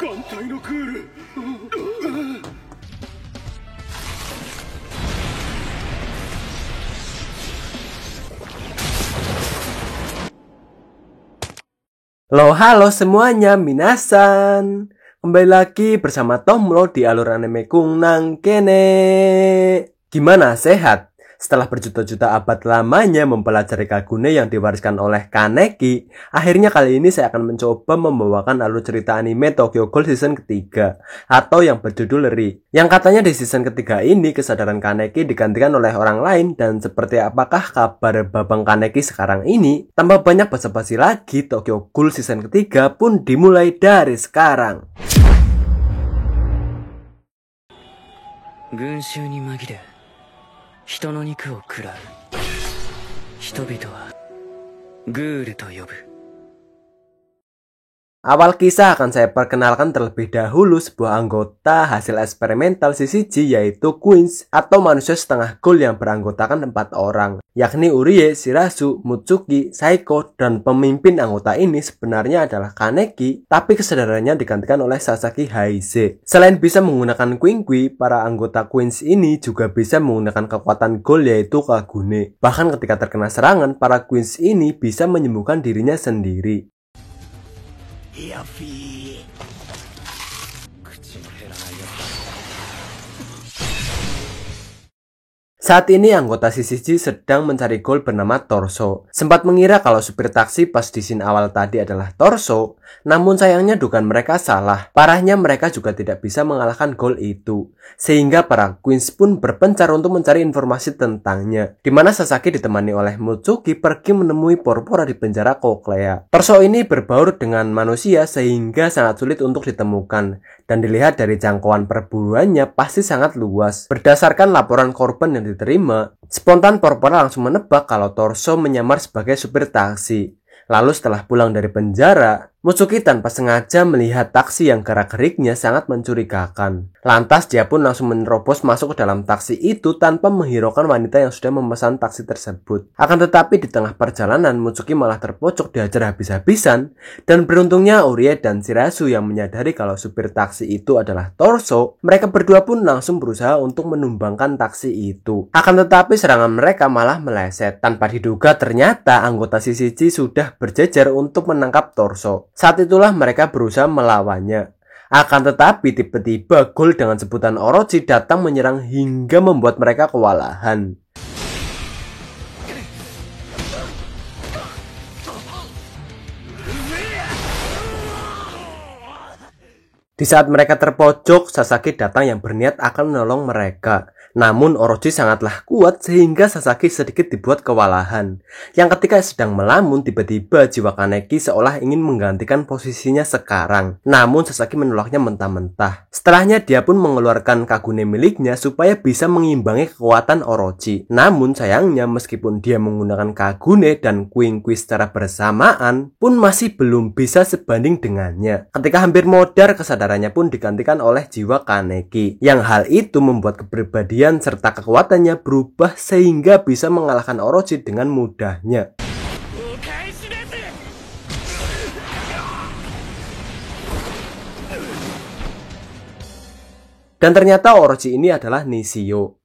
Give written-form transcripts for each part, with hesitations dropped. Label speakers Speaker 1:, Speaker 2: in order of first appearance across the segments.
Speaker 1: Halo semuanya, minasan. Kembali lagi bersama Tomro di alur anime Kung Nang Kene. Gimana, sehat? Setelah berjuta-juta abad lamanya mempelajari Kagune yang diwariskan oleh Kaneki, akhirnya kali ini saya akan mencoba membawakan alur cerita anime Tokyo Ghoul season ketiga, atau yang berjudul Ri. Yang katanya di season ketiga ini kesadaran Kaneki digantikan oleh orang lain, dan seperti apakah kabar Babang Kaneki sekarang ini? Tanpa banyak basa-basi lagi, Tokyo Ghoul season ketiga pun dimulai dari sekarang.
Speaker 2: 人の肉を食らう。人々はグールと呼ぶ。
Speaker 1: Awal kisah akan saya perkenalkan terlebih dahulu sebuah anggota hasil eksperimental CCG, yaitu Queens atau manusia setengah ghoul yang beranggotakan 4 orang, yakni Urie, Shirazu, Mutsuki, Saiko, dan pemimpin anggota ini sebenarnya adalah Kaneki, tapi kesadarannya digantikan oleh Sasaki Heise. Selain bisa menggunakan Quinqui, para anggota Queens ini juga bisa menggunakan kekuatan ghoul yaitu Kagune. Bahkan ketika terkena serangan, para Queens ini bisa menyembuhkan dirinya sendiri. Saat ini anggota CCG sedang mencari ghoul bernama Torso. Sempat mengira kalau supir taksi pas di scene awal tadi adalah Torso, namun sayangnya dugaan mereka salah. Parahnya mereka juga tidak bisa mengalahkan ghoul itu, sehingga para Queens pun berpencar untuk mencari informasi tentangnya. Dimana Sasaki ditemani oleh Mutsuki pergi menemui Porpora di penjara Cochlea. Torso ini berbaur dengan manusia sehingga sangat sulit untuk ditemukan, dan dilihat dari jangkauan perburuannya pasti sangat luas. Berdasarkan laporan korban yang diterima, spontan Porpora langsung menebak kalau Torso menyamar sebagai supir taksi. Lalu setelah pulang dari penjara, Mutsuki tanpa sengaja melihat taksi yang gerak-geriknya sangat mencurigakan. Lantas dia pun langsung menerobos masuk ke dalam taksi itu tanpa menghiraukan wanita yang sudah memesan taksi tersebut. Akan tetapi di tengah perjalanan, Mutsuki malah terpojok dihajar habis-habisan, dan beruntungnya Urie dan Shirazu yang menyadari kalau supir taksi itu adalah Torso, mereka berdua pun langsung berusaha untuk menumbangkan taksi itu. Akan tetapi serangan mereka malah meleset. Tanpa diduga ternyata anggota CCG sudah berjejer untuk menangkap Torso. Saat itulah mereka berusaha melawannya. Akan tetapi tiba-tiba ghoul dengan sebutan Orochi datang menyerang hingga membuat mereka kewalahan. Di saat mereka terpojok, Sasaki datang yang berniat akan menolong mereka. Namun Orochi sangatlah kuat sehingga Sasaki sedikit dibuat kewalahan. Yang ketika sedang melamun, tiba-tiba jiwa Kaneki seolah ingin menggantikan posisinya sekarang. Namun Sasaki menolaknya mentah-mentah. Setelahnya dia pun mengeluarkan Kagune miliknya supaya bisa mengimbangi kekuatan Orochi. Namun sayangnya meskipun dia menggunakan Kagune dan Quinqui secara bersamaan, pun masih belum bisa sebanding dengannya. Ketika hampir modar, kesadarannya pun digantikan oleh jiwa Kaneki. Yang hal itu membuat kepribadian serta kekuatannya berubah sehingga bisa mengalahkan Orochi dengan mudahnya. Dan ternyata Orochi ini adalah Nishio.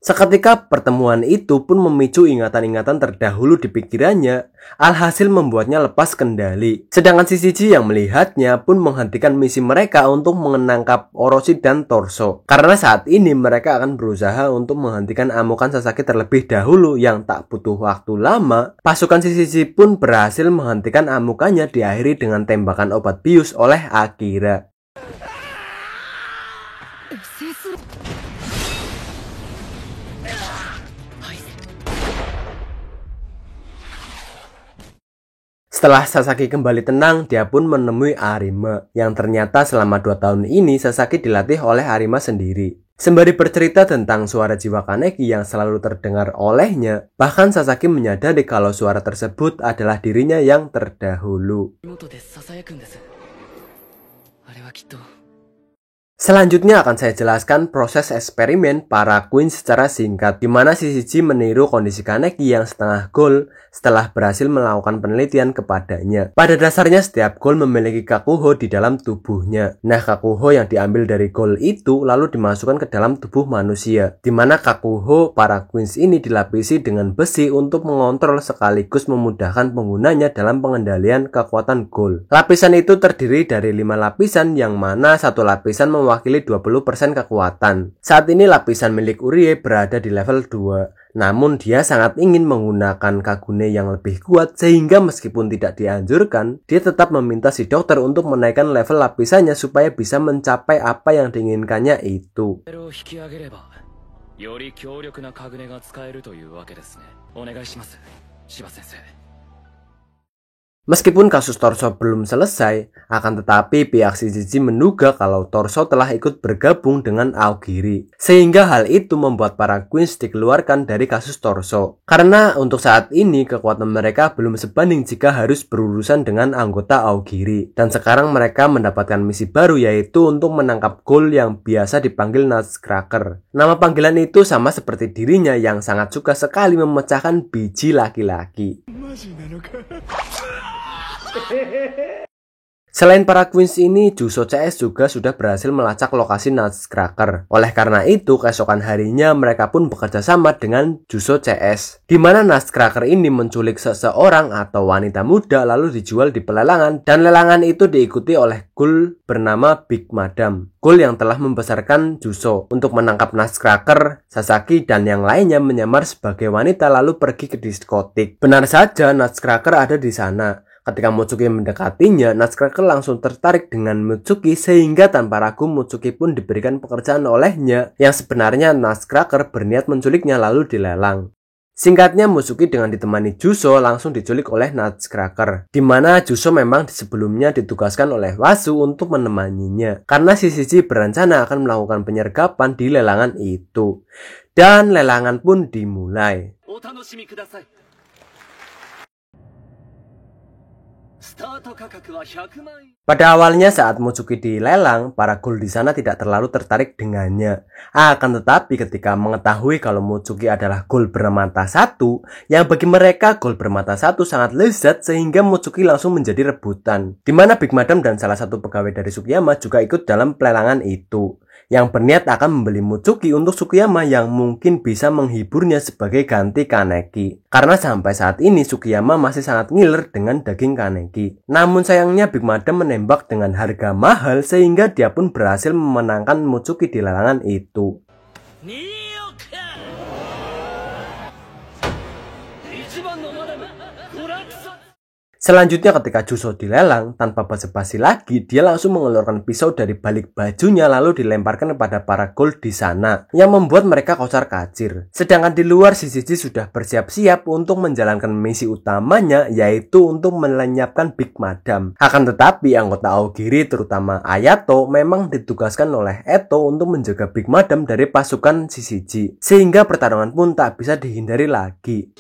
Speaker 1: Seketika pertemuan itu pun memicu ingatan-ingatan terdahulu di pikirannya, alhasil membuatnya lepas kendali. Sedangkan CCG yang melihatnya pun menghentikan misi mereka untuk menangkap Orochi dan Torso. Karena saat ini mereka akan berusaha untuk menghentikan amukan Sasaki terlebih dahulu yang tak butuh waktu lama. Pasukan CCG pun berhasil menghentikan amukannya diakhiri dengan tembakan obat bius oleh Akira. Setelah Sasaki kembali tenang, dia pun menemui Arima, yang ternyata selama 2 tahun ini Sasaki dilatih oleh Arima sendiri. Sembari bercerita tentang suara jiwa Kaneki yang selalu terdengar olehnya, bahkan Sasaki menyadari kalau suara tersebut adalah dirinya yang terdahulu. Selanjutnya akan saya jelaskan proses eksperimen para Queen secara singkat, di mana Shishiji meniru kondisi Kaneki yang setengah gol setelah berhasil melakukan penelitian kepadanya. Pada dasarnya setiap gol memiliki Kakuho di dalam tubuhnya. Nah, Kakuho yang diambil dari gol itu lalu dimasukkan ke dalam tubuh manusia, di mana Kakuho para Queens ini dilapisi dengan besi untuk mengontrol sekaligus memudahkan penggunanya dalam pengendalian kekuatan gol. Lapisan itu terdiri dari 5 lapisan, yang mana satu lapisan mewakili 20% kekuatan. Saat ini lapisan milik Urie berada di level 2, namun dia sangat ingin menggunakan Kagune yang lebih kuat, sehingga meskipun tidak dianjurkan, dia tetap meminta si dokter untuk menaikkan level lapisannya supaya bisa mencapai apa yang diinginkannya itu. Meskipun kasus Torso belum selesai, akan tetapi pihak Shishiji menduga kalau Torso telah ikut bergabung dengan Aogiri, sehingga hal itu membuat para Queens dikeluarkan dari kasus Torso. Karena untuk saat ini kekuatan mereka belum sebanding jika harus berurusan dengan anggota Aogiri, dan sekarang mereka mendapatkan misi baru, yaitu untuk menangkap ghoul yang biasa dipanggil Nutcracker. Nama panggilan itu sama seperti dirinya yang sangat suka sekali memecahkan biji laki-laki. Selain para Queens ini, Juso CS juga sudah berhasil melacak lokasi Nutcracker. Oleh karena itu, keesokan harinya mereka pun bekerja sama dengan Juso CS, di mana Nutcracker ini menculik seseorang atau wanita muda lalu dijual di pelelangan, dan lelangan itu diikuti oleh ghoul bernama Big Madam. Ghoul yang telah membesarkan Juso. Untuk menangkap Nutcracker, Sasaki dan yang lainnya menyamar sebagai wanita lalu pergi ke diskotik. Benar saja, Nutcracker ada di sana. Ketika Mutsuki mendekatinya, Nutcracker langsung tertarik dengan Mutsuki, sehingga tanpa ragu Mutsuki pun diberikan pekerjaan olehnya, yang sebenarnya Nutcracker berniat menculiknya lalu dilelang. Singkatnya, Mutsuki dengan ditemani Juso langsung diculik oleh Nutcracker, di mana Juso memang sebelumnya ditugaskan oleh Wasu untuk menemaninya, karena Shishiji berencana akan melakukan penyergapan di lelangan itu. Dan lelangan pun dimulai. Pada awalnya saat Mutsuki dilelang, para ghoul di sana tidak terlalu tertarik dengannya. Akan tetapi ketika mengetahui kalau Mutsuki adalah ghoul bermata satu, yang bagi mereka ghoul bermata satu sangat lezat, sehingga Mutsuki langsung menjadi rebutan. Di mana Big Madam dan salah satu pegawai dari Sukiyama juga ikut dalam pelelangan itu, yang berniat akan membeli Mutsuki untuk Sukiyama yang mungkin bisa menghiburnya sebagai ganti Kaneki. Karena sampai saat ini Sukiyama masih sangat ngiler dengan daging Kaneki. Namun sayangnya Big Madam menembak dengan harga mahal, sehingga dia pun berhasil memenangkan Mutsuki di lelangan itu. Selanjutnya ketika Juso dilelang, tanpa basa-basi lagi, dia langsung mengeluarkan pisau dari balik bajunya lalu dilemparkan kepada para ghoul di sana, yang membuat mereka kocar-kacir. Sedangkan di luar, Shishiji sudah bersiap-siap untuk menjalankan misi utamanya, yaitu untuk melenyapkan Big Madam. Akan tetapi anggota Aogiri terutama Ayato memang ditugaskan oleh Eto untuk menjaga Big Madam dari pasukan Shishiji, sehingga pertarungan pun tak bisa dihindari lagi.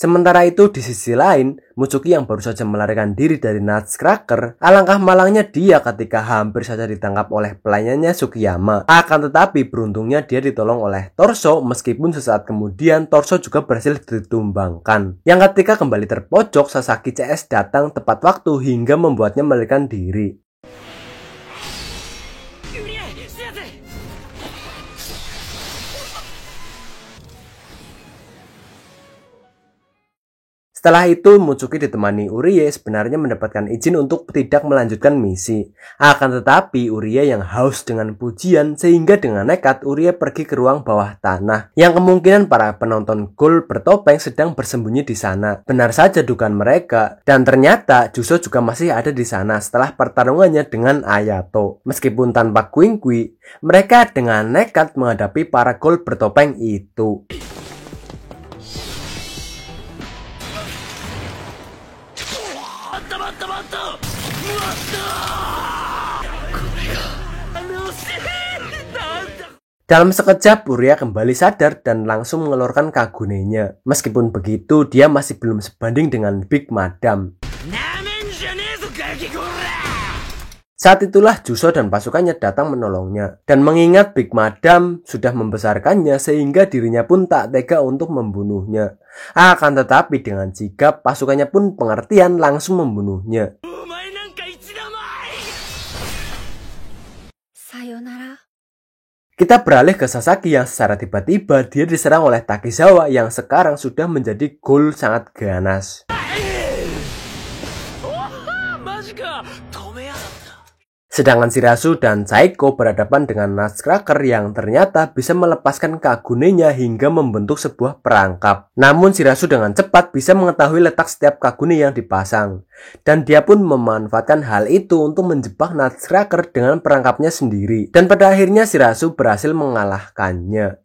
Speaker 1: Sementara itu di sisi lain, Mutsuki yang baru saja melarikan diri dari Nutcracker, alangkah malangnya dia ketika hampir saja ditangkap oleh pelayannya Sukiyama. Akan tetapi beruntungnya dia ditolong oleh Torso, meskipun sesaat kemudian Torso juga berhasil ditumbangkan. Yang ketika kembali terpojok, Sasaki CS datang tepat waktu hingga membuatnya melarikan diri. Setelah itu, Mutsuki ditemani Urie sebenarnya mendapatkan izin untuk tidak melanjutkan misi. Akan tetapi, Urie yang haus dengan pujian, sehingga dengan nekat Urie pergi ke ruang bawah tanah, yang kemungkinan para penonton ghoul bertopeng sedang bersembunyi di sana. Benar saja dugaan mereka, dan ternyata Juso juga masih ada di sana setelah pertarungannya dengan Ayato. Meskipun tanpa Queen, mereka dengan nekat menghadapi para ghoul bertopeng itu. Dalam sekejap, Uria kembali sadar dan langsung mengeluarkan Kagunenya. Meskipun begitu, dia masih belum sebanding dengan Big Madam. Saat itulah Juso dan pasukannya datang menolongnya. Dan mengingat Big Madam sudah membesarkannya sehingga dirinya pun tak tega untuk membunuhnya. Akan tetapi dengan sigap, pasukannya pun pengertian langsung membunuhnya.
Speaker 3: Sayonara.
Speaker 1: Kita beralih ke Sasaki yang secara tiba-tiba dia diserang oleh Takizawa yang sekarang sudah menjadi ghoul sangat ganas. Sedangkan Shirazu dan Saiko berhadapan dengan Nutcracker yang ternyata bisa melepaskan Kagunenya hingga membentuk sebuah perangkap. Namun Shirazu dengan cepat bisa mengetahui letak setiap Kagune yang dipasang. Dan dia pun memanfaatkan hal itu untuk menjebak Nutcracker dengan perangkapnya sendiri. Dan pada akhirnya Shirazu berhasil mengalahkannya.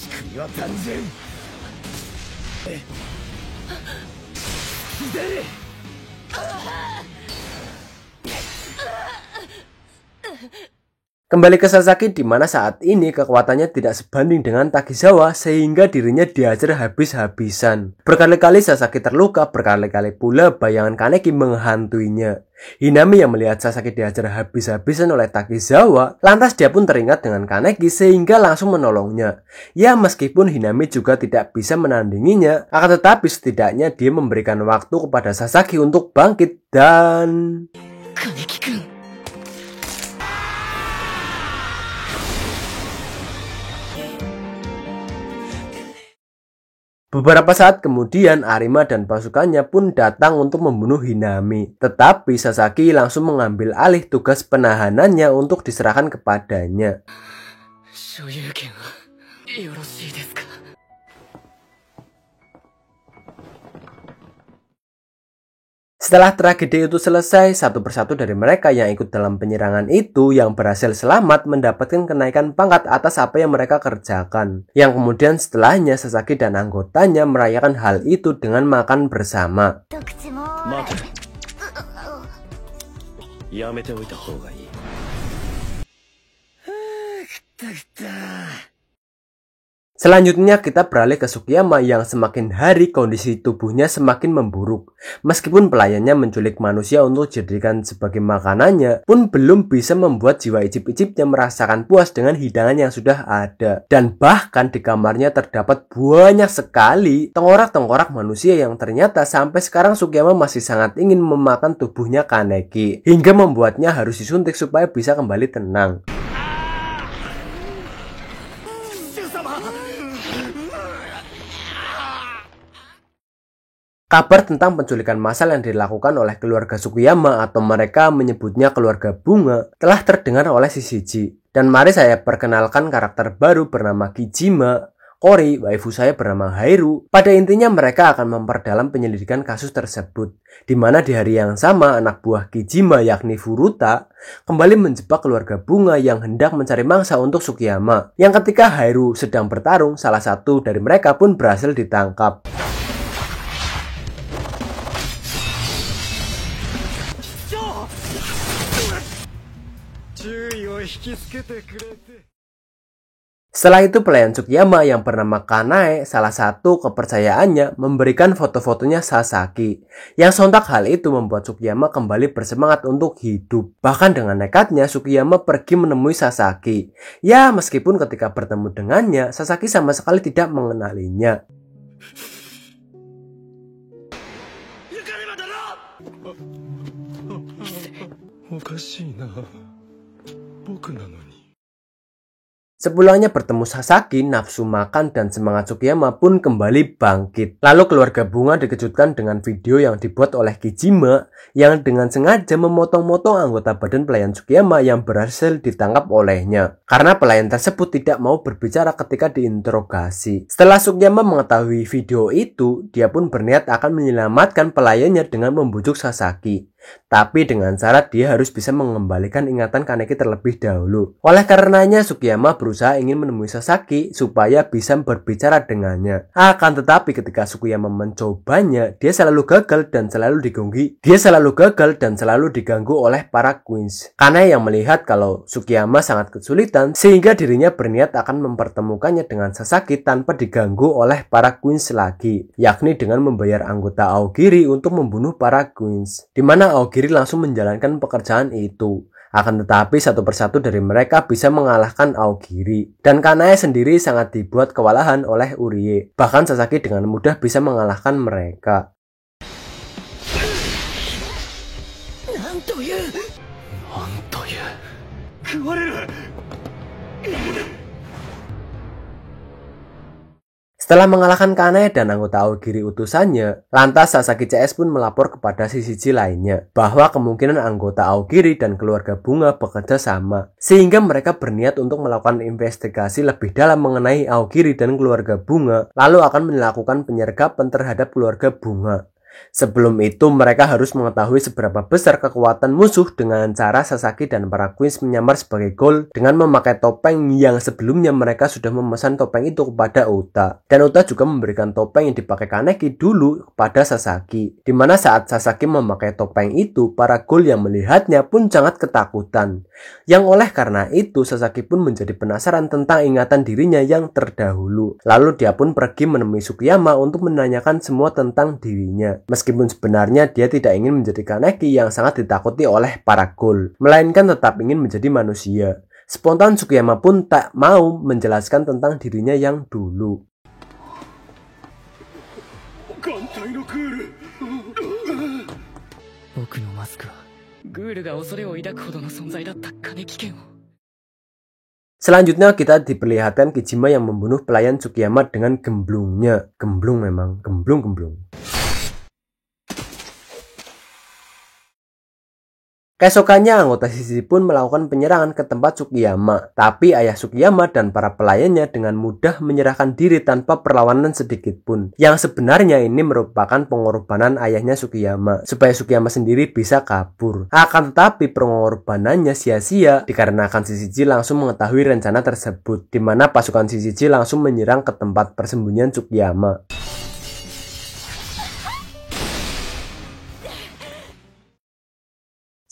Speaker 1: Kembali ke Sasaki di mana saat ini kekuatannya tidak sebanding dengan Takizawa sehingga dirinya diajar habis-habisan. Berkali-kali Sasaki terluka, berkali-kali pula bayangan Kaneki menghantuinya. Hinami yang melihat Sasaki diajar habis-habisan oleh Takizawa, lantas dia pun teringat dengan Kaneki sehingga langsung menolongnya. Ya meskipun Hinami juga tidak bisa menandinginya, akan tetapi setidaknya dia memberikan waktu kepada Sasaki untuk bangkit dan...
Speaker 2: Kaneki-kun.
Speaker 1: Beberapa saat kemudian Arima dan pasukannya pun datang untuk membunuh Hinami. Tetapi Sasaki langsung mengambil alih tugas penahanannya untuk diserahkan kepadanya. Setelah tragedi itu selesai, satu persatu dari mereka yang ikut dalam penyerangan itu yang berhasil selamat mendapatkan kenaikan pangkat atas apa yang mereka kerjakan. Yang kemudian setelahnya Sasaki dan anggotanya merayakan hal itu dengan makan bersama. Selanjutnya kita beralih ke Sukiyama yang semakin hari kondisi tubuhnya semakin memburuk. Meskipun pelayannya menculik manusia untuk dijadikan sebagai makanannya, pun belum bisa membuat jiwa icip-icipnya merasakan puas dengan hidangan yang sudah ada. Dan bahkan di kamarnya terdapat banyak sekali tengkorak-tengkorak manusia yang ternyata sampai sekarang Sukiyama masih sangat ingin memakan tubuhnya Kaneki. Hingga membuatnya harus disuntik supaya bisa kembali tenang. Kabar tentang penculikan massal yang dilakukan oleh keluarga Sukiyama atau mereka menyebutnya keluarga bunga telah terdengar oleh Shishiji. Dan mari saya perkenalkan karakter baru bernama Kijima, Kori, waifu saya bernama Hairu. Pada intinya mereka akan memperdalam penyelidikan kasus tersebut. Di mana di hari yang sama anak buah Kijima yakni Furuta kembali menjebak keluarga bunga yang hendak mencari mangsa untuk Sukiyama. Yang ketika Hairu sedang bertarung, salah satu dari mereka pun berhasil ditangkap. Setelah itu pelayan Sukiyama yang bernama Kanae, salah satu kepercayaannya memberikan foto-fotonya Sasaki. Yang sontak hal itu membuat Sukiyama kembali bersemangat untuk hidup. Bahkan dengan nekatnya Sukiyama pergi menemui Sasaki. Ya meskipun ketika bertemu dengannya Sasaki sama sekali tidak mengenalinya. Sepulangnya bertemu Sasaki, nafsu makan dan semangat Sukiyama pun kembali bangkit. Lalu keluarga bunga dikejutkan dengan video yang dibuat oleh Kijima yang dengan sengaja memotong-motong anggota badan pelayan Sukiyama yang berhasil ditangkap olehnya. Karena pelayan tersebut tidak mau berbicara ketika diinterogasi. Setelah Sukiyama mengetahui video itu, dia pun berniat akan menyelamatkan pelayannya dengan membujuk Sasaki. Tapi dengan syarat dia harus bisa mengembalikan ingatan Kaneki terlebih dahulu. Oleh karenanya Sukiyama berusaha berusaha ingin menemui Sasaki supaya bisa berbicara dengannya. Akan tetapi ketika Sukiyama mencobanya, dia selalu gagal dan selalu diganggu oleh para queens. Kanae yang melihat kalau Sukiyama sangat kesulitan sehingga dirinya berniat akan mempertemukannya dengan Sasaki tanpa diganggu oleh para queens lagi, yakni dengan membayar anggota Aogiri untuk membunuh para queens, di mana Aogiri langsung menjalankan pekerjaan itu. Akan tetapi satu persatu dari mereka bisa mengalahkan Aogiri, dan Kanae sendiri sangat dibuat kewalahan oleh Urie. Bahkan Sasaki dengan mudah bisa mengalahkan mereka. Setelah mengalahkan Kanae dan anggota Aogiri utusannya, lantas Sasaki CS pun melapor kepada Shishiji lainnya bahwa kemungkinan anggota Aogiri dan keluarga Bunga bekerja sama, sehingga mereka berniat untuk melakukan investigasi lebih dalam mengenai Aogiri dan keluarga Bunga, lalu akan melakukan penyergapan terhadap keluarga Bunga. Sebelum itu mereka harus mengetahui seberapa besar kekuatan musuh dengan cara Sasaki dan para queens menyamar sebagai ghoul dengan memakai topeng yang sebelumnya mereka sudah memesan topeng itu kepada Uta. Dan Uta juga memberikan topeng yang dipakai Kaneki dulu kepada Sasaki, dimana saat Sasaki memakai topeng itu, para ghoul yang melihatnya pun sangat ketakutan. Yang oleh karena itu Sasaki pun menjadi penasaran tentang ingatan dirinya yang terdahulu. Lalu dia pun pergi menemui Sukiyama untuk menanyakan semua tentang dirinya. Meskipun sebenarnya dia tidak ingin menjadi Kaneki yang sangat ditakuti oleh para ghoul, melainkan tetap ingin menjadi manusia. Spontan Sukiyama pun tak mau menjelaskan tentang dirinya yang dulu. Selanjutnya kita diperlihatkan Kijima yang membunuh pelayan Sukiyama dengan gemblungnya. Gemblung memang, gemblung. Keesokannya anggota Shishiji pun melakukan penyerangan ke tempat Sukiyama, tapi ayah Sukiyama dan para pelayannya dengan mudah menyerahkan diri tanpa perlawanan sedikit pun. Yang sebenarnya ini merupakan pengorbanan ayahnya Sukiyama, supaya Sukiyama sendiri bisa kabur. Akan tetapi pengorbanannya sia-sia dikarenakan Shishiji langsung mengetahui rencana tersebut, di mana pasukan Shishiji langsung menyerang ke tempat persembunyian Sukiyama.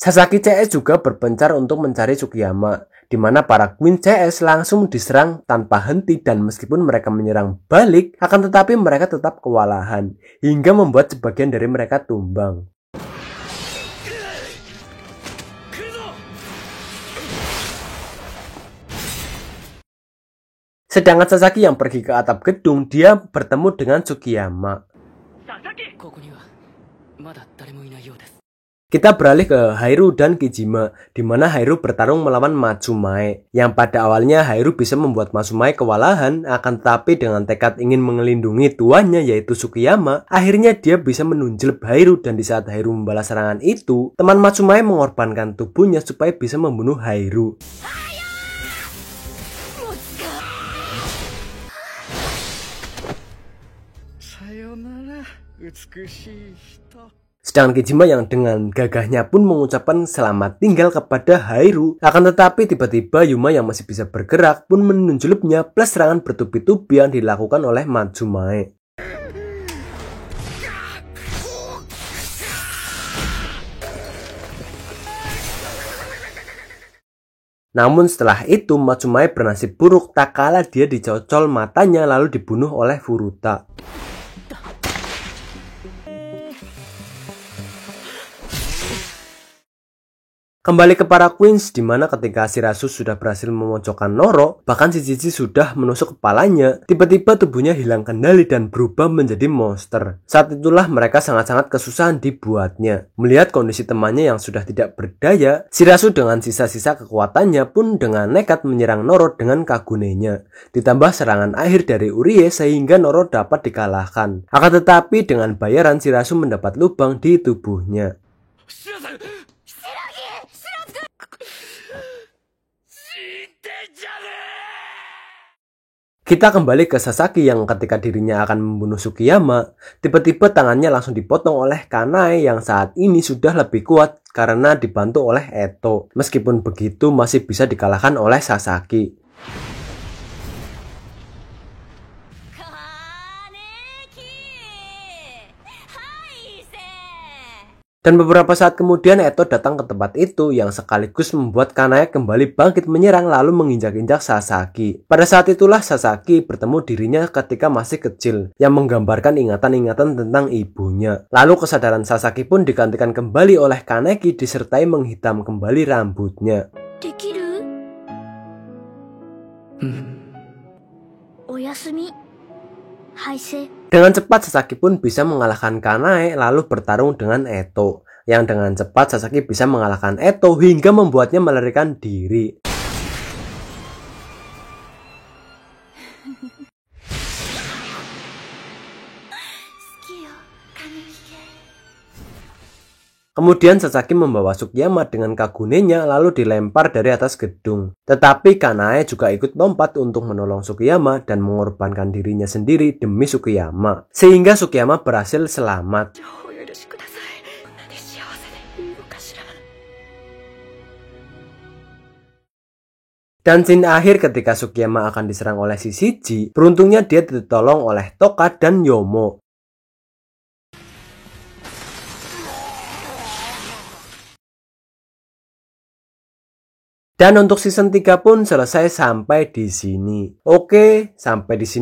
Speaker 1: Sasaki CS juga berpencar untuk mencari Sukiyama, di mana para Queen CS langsung diserang tanpa henti dan meskipun mereka menyerang balik, akan tetapi mereka tetap kewalahan, hingga membuat sebagian dari mereka tumbang. Sedangkan Sasaki yang pergi ke atap gedung, dia bertemu dengan Sukiyama. Kita beralih ke Hairu dan Kijima, di mana Hairu bertarung melawan Matsumae, yang pada awalnya Hairu bisa membuat Matsumae kewalahan, akan tetapi dengan tekad ingin melindungi tuannya yaitu Sukiyama, akhirnya dia bisa menunjel Hairu, dan di saat Hairu membalas serangan itu, teman Matsumae mengorbankan tubuhnya supaya bisa membunuh Hairu. Sedangkan Kijima yang dengan gagahnya pun mengucapkan selamat tinggal kepada Hairu. Akan tetapi tiba-tiba Yuma yang masih bisa bergerak pun menunjulnya plus serangan bertubi-tubi yang dilakukan oleh Matsumae. Namun setelah itu Matsumae bernasib buruk tak kala dia dicocol matanya lalu dibunuh oleh Furuta. Kembali ke para queens, di mana ketika Shirazu sudah berhasil memojokkan Noro, bahkan Shishiji sudah menusuk kepalanya, tiba-tiba tubuhnya hilang kendali dan berubah menjadi monster. Saat itulah mereka sangat-sangat kesusahan dibuatnya. Melihat kondisi temannya yang sudah tidak berdaya, Shirazu dengan sisa-sisa kekuatannya pun dengan nekat menyerang Noro dengan Kagunenya. Ditambah serangan akhir dari Urie sehingga Noro dapat dikalahkan. Akan tetapi dengan bayaran Shirazu mendapat lubang di tubuhnya. Kita kembali ke Sasaki yang ketika dirinya akan membunuh Sukiyama, tiba-tiba tangannya langsung dipotong oleh Kanae yang saat ini sudah lebih kuat karena dibantu oleh Eto. Meskipun begitu masih bisa dikalahkan oleh Sasaki. Dan beberapa saat kemudian Eto datang ke tempat itu yang sekaligus membuat Kanae kembali bangkit menyerang lalu menginjak-injak Sasaki. Pada saat itulah Sasaki bertemu dirinya ketika masih kecil yang menggambarkan ingatan-ingatan tentang ibunya. Lalu kesadaran Sasaki pun digantikan kembali oleh Kaneki disertai menghitam kembali rambutnya.
Speaker 3: Dekiru? Oyasumi. Haise.
Speaker 1: Dengan cepat Sasaki pun bisa mengalahkan Kanae lalu bertarung dengan Eto. Yang dengan cepat Sasaki bisa mengalahkan Eto hingga membuatnya melarikan diri. Kemudian Sasaki membawa Sukiyama dengan Kagunenya lalu dilempar dari atas gedung. Tetapi Kanae juga ikut lompat untuk menolong Sukiyama dan mengorbankan dirinya sendiri demi Sukiyama. Sehingga Sukiyama berhasil selamat. Dan scene akhir ketika Sukiyama akan diserang oleh Shishiji, beruntungnya dia ditolong oleh Toka dan Yomo. Dan untuk season 3 pun selesai sampai di sini. Oke, sampai di sini.